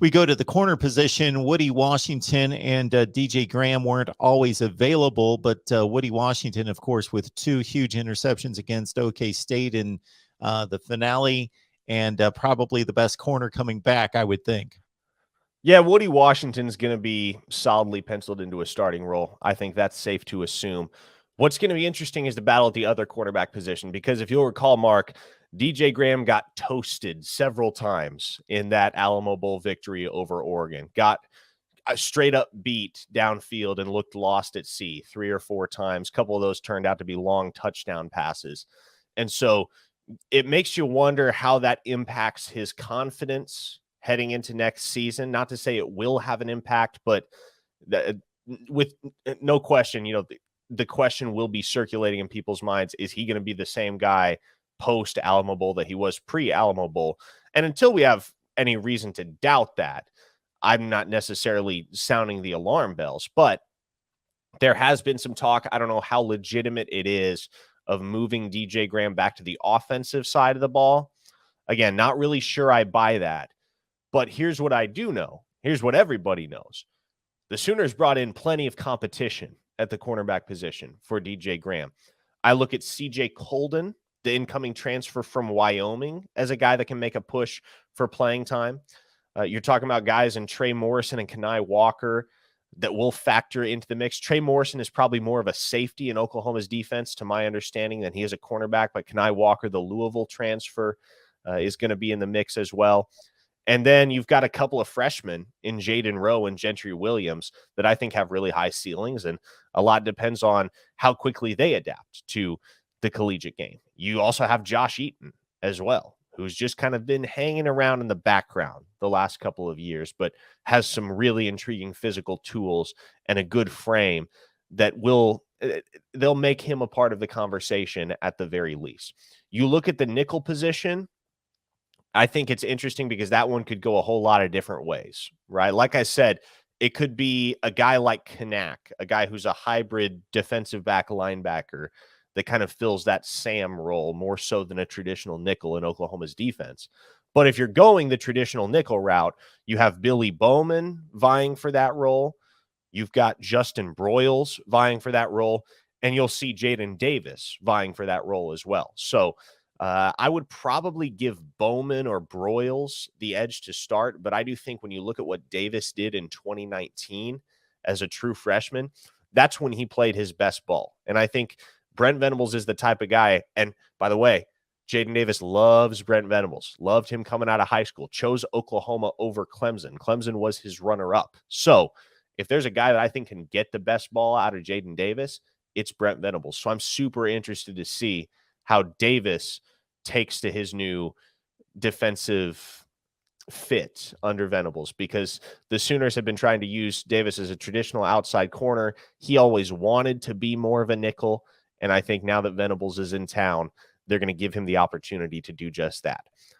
We go to the corner position. Woodi Washington and DJ Graham weren't always available, but Woodi Washington, of course, with two huge interceptions against OK State in the finale, and probably the best corner coming back, I would think. Yeah, Woodi Washington's going to be solidly penciled into a starting role. I think that's safe to assume. What's going to be interesting is the battle at the other quarterback position, because if you'll recall, Mark, DJ Graham got toasted several times in that Alamo Bowl victory over Oregon, got straight up beat downfield and looked lost at sea 3 or 4 times. A couple of those turned out to be long touchdown passes. And so it makes you wonder how that impacts his confidence heading into next season. Not to say it will have an impact, but with no question, the question will be circulating in people's minds. Is he going to be the same guy post Alamo Bowl that he was pre Alamo Bowl? And until we have any reason to doubt that, I'm not necessarily sounding the alarm bells, but there has been some talk. I don't know how legitimate it is, of moving DJ Graham back to the offensive side of the ball. Again, not really sure I buy that. But here's what I do know. Here's what everybody knows. The Sooners brought in plenty of competition at the cornerback position for DJ Graham. I look at CJ Colden, the incoming transfer from Wyoming, as a guy that can make a push for playing time. You're talking about guys in Trey Morrison and Kenai Walker that will factor into the mix. Trey Morrison is probably more of a safety in Oklahoma's defense, to my understanding, than he is a cornerback. But Kenai Walker, the Louisville transfer, is going to be in the mix as well. And then you've got a couple of freshmen in Jaden Rowe and Gentry Williams that I think have really high ceilings, and a lot depends on how quickly they adapt to the collegiate game. You also have Josh Eaton as well, who's just kind of been hanging around in the background the last couple of years, but has some really intriguing physical tools and a good frame that they'll make him a part of the conversation at the very least. You look at the nickel position, I think it's interesting because that one could go a whole lot of different ways, right? Like I said, it could be a guy like Kanak, a guy who's a hybrid defensive back linebacker that kind of fills that Sam role more so than a traditional nickel in Oklahoma's defense. But if you're going the traditional nickel route, you have Billy Bowman vying for that role. You've got Justin Broiles vying for that role, and you'll see Jaden Davis vying for that role as well. So I would probably give Bowman or Broiles the edge to start, but I do think when you look at what Davis did in 2019 as a true freshman, that's when he played his best ball. And I think Brent Venables is the type of guy, and by the way, Jaden Davis loves Brent Venables, loved him coming out of high school, chose Oklahoma over Clemson. Clemson was his runner-up. So if there's a guy that I think can get the best ball out of Jaden Davis, it's Brent Venables. So I'm super interested to see how Davis takes to his new defensive fit under Venables, because the Sooners have been trying to use Davis as a traditional outside corner. He always wanted to be more of a nickel, and I think now that Venables is in town, they're going to give him the opportunity to do just that.